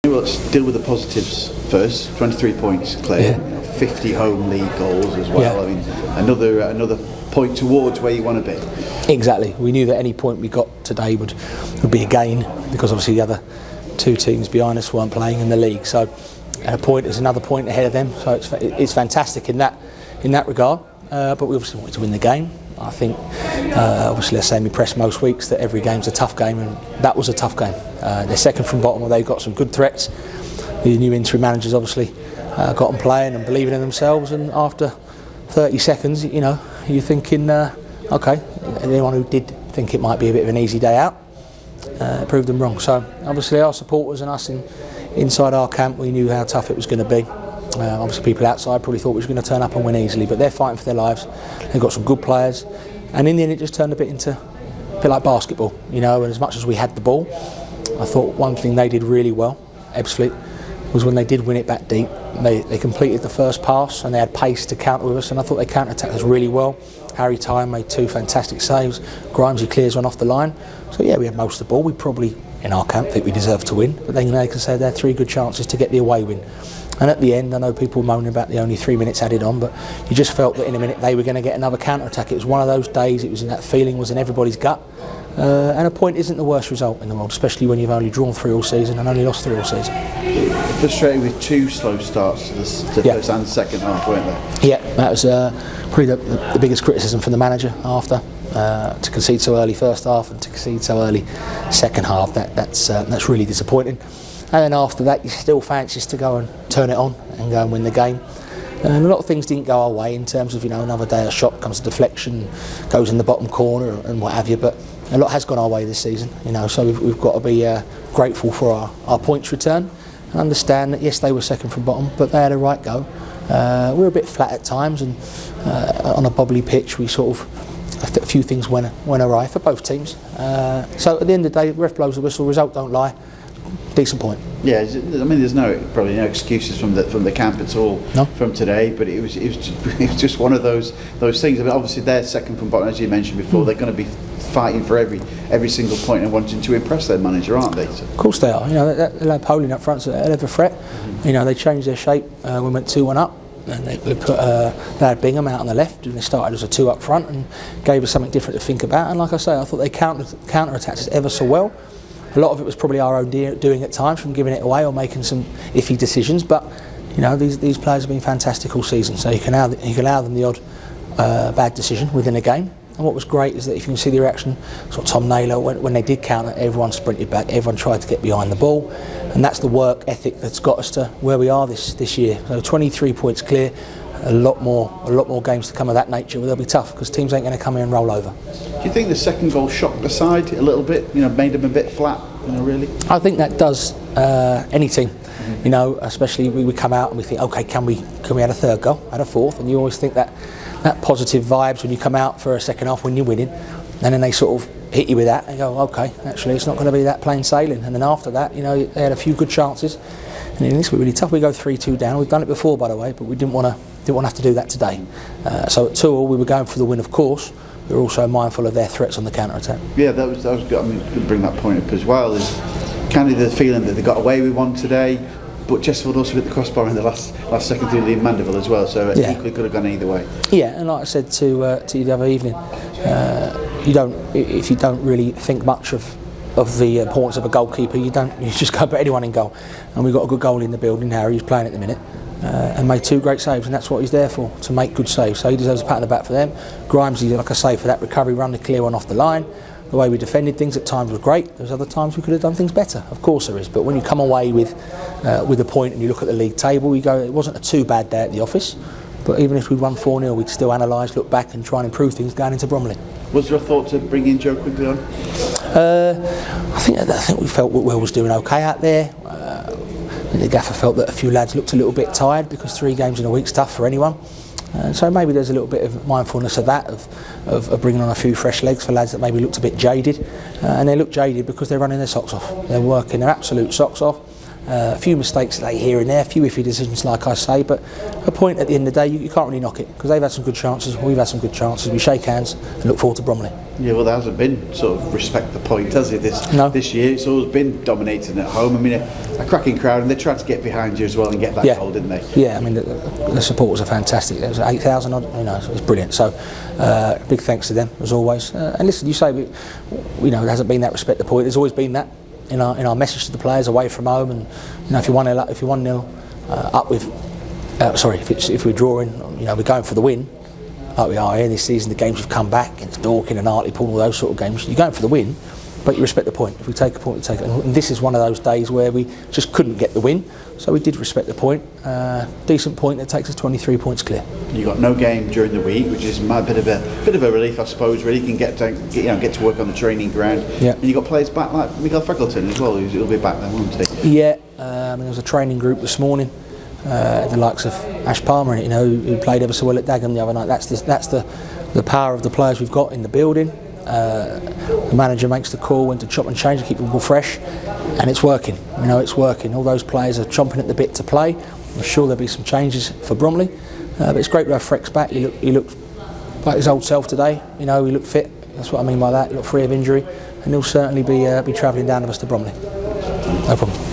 Let's deal with the positives first. 23 points clear, 50 home league goals as well. I mean, another point towards where you want to be. Exactly. We knew that any point we got today would be a gain, because obviously the other two teams behind us weren't playing in the league. So a point is another point ahead of them. So it's fantastic in that regard. But we obviously wanted to win the game. I think, obviously, I say me press most weeks that every game's a tough game, and that was a tough game. They're second from bottom, they've got some good threats. The new interim managers obviously got them playing and believing in themselves, and after 30 seconds, you're thinking, okay, anyone who did think it might be a bit of an easy day out, proved them wrong. So obviously our supporters and us inside our camp, we knew how tough it was going to be. Obviously people outside probably thought we were going to turn up and win easily, but they're fighting for their lives. They've got some good players, and in the end it just turned a bit like basketball, and as much as we had the ball, I thought one thing they did really well, Ebssfleet, was when they did win it back deep, they completed the first pass and they had pace to counter with us, and I thought they counter-attacked us really well. Harry Tyne made 2 fantastic saves, Grimesy clears one off the line. So yeah, we had most of the ball. We probably, in our camp, think we deserved to win, but then they can say they had 3 good chances to get the away win. And at the end, I know people moaning about the only 3 minutes added on, but you just felt that in a minute they were going to get another counter-attack. It was one of those days, that feeling was in everybody's gut. And a point isn't the worst result in the world, especially when you've only drawn 3 all season and only lost 3 all season. Frustrated with 2 slow starts to the first and second half, weren't they? Yeah, that was probably the biggest criticism from the manager after. To concede so early first half and to concede so early second half, that's really disappointing. And then after that, you still fancy us to go and turn it on and go and win the game. And a lot of things didn't go our way in terms of, another day a shot comes a deflection, goes in the bottom corner and what have you. But a lot has gone our way this season, so we've got to be grateful for our points return and understand that, yes, they were second from bottom, but they had a right go. We were a bit flat at times, and on a bobbly pitch, we sort of, a few things went awry for both teams. So at the end of the day, ref blows the whistle, result don't lie. Decent point. Yeah, I mean, there's probably no excuses from the camp at all from today, but it was just one of those things. I mean, obviously they're second from bottom, as you mentioned before. They're going to be fighting for every single point and wanting to impress their manager, aren't they? So. Of course they are. They'll have Poland up front, so they'll have a threat. They changed their shape. We went 2-1 up, and they had Bingham out on the left, and they started as a 2 up front and gave us something different to think about. And like I say, I thought they counter-attacked us ever so well. A lot of it was probably our own doing at times, from giving it away or making some iffy decisions. But these players have been fantastic all season, so you can allow them the odd bad decision within a game. And what was great is that if you can see the reaction, sort of Tom Naylor, when they did counter, everyone sprinted back, everyone tried to get behind the ball, and that's the work ethic that's got us to where we are this year. So 23 points clear. A lot more games to come of that nature, where they'll be tough because teams ain't going to come in and roll over. Do you think the second goal shocked the side a little bit? Made them a bit flat. Really? I think that does any team. Especially we come out and we think, okay, can we add a third goal, add a fourth? And you always think that positive vibes when you come out for a second half when you're winning, and then they sort of hit you with that and go, okay, actually it's not going to be that plain sailing. And then after that, they had a few good chances. And in this, we're really tough. We go 3-2 down. We've done it before, by the way, but we didn't want to have to do that today. So at 2-2, we were going for the win, of course. We were also mindful of their threats on the counter attack. Yeah, that was good. I mean, to bring that point up as well, is kind of the feeling that they got away with one today, but Chesterfield also hit the crossbar in the last second through leave Mandeville as well, so it equally could have gone either way. Yeah, and like I said to you the other evening, if you don't really think much of the importance of a goalkeeper, you just go put anyone in goal. And we've got a good goal in the building. Harry, who's playing at the minute, and made 2 great saves, and that's what he's there for, to make good saves. So he deserves a pat on the back for them. Grimesy, like I say, for that recovery run, the clear one off the line. The way we defended things at times was great. There's other times we could have done things better. Of course there is. But when you come away with a point and you look at the league table, you go, it wasn't a too bad day at the office. But even if we'd won 4-0, we'd still analyse, look back and try and improve things going into Bromley. Was there a thought to bring in Joe quickly on? I think we felt Will was doing okay out there. The gaffer felt that a few lads looked a little bit tired because 3 games in a week's tough for anyone. So maybe there's a little bit of mindfulness of that, of bringing on a few fresh legs for lads that maybe looked a bit jaded. And they look jaded because they're running their socks off. They're working their absolute socks off. A few mistakes late here and there, a few iffy decisions, like I say, but a point at the end of the day, you can't really knock it, because they've had some good chances, we've had some good chances. We shake hands and look forward to Bromley. Yeah, well, there hasn't been sort of respect the point, has it? This year, it's always been dominating at home. I mean, a cracking crowd, and they tried to get behind you as well and get that goal, didn't they? Yeah, I mean, the supporters are fantastic. There was 8,000 odd, you know, it was brilliant. So, big thanks to them, as always. And listen, you say, there hasn't been that respect the point. There's always been that in our message to the players away from home. And, you know, if you're 1-0 up with, if we're drawing, you know, we're going for the win, like we are here this season. The games have come back against Dorking and Hartlepool, all those sort of games. You're going for the win, but you respect the point. If we take a point, we take it. And this is one of those days where we just couldn't get the win, so we did respect the point. Decent point that takes us 23 points clear. You got no game during the week, which is a bit of a relief, I suppose. Really, you can get to work on the training ground. Yeah. And you got players back like Miguel Freckleton as well. He'll be back then, won't he? Yeah. There was a training group this morning. The likes of Ash Palmer, you know, who played ever so well at Dagenham the other night. That's the power of the players we've got in the building. The manager makes the call when to chop and change to keep people fresh, and it's working. You know, it's working. All those players are chomping at the bit to play. I'm sure there'll be some changes for Bromley, but it's great to have Frex back. He looked like his old self today. You know, he looked fit. That's what I mean by that. He looked free of injury, and he'll certainly be travelling down with us to Bromley. No problem.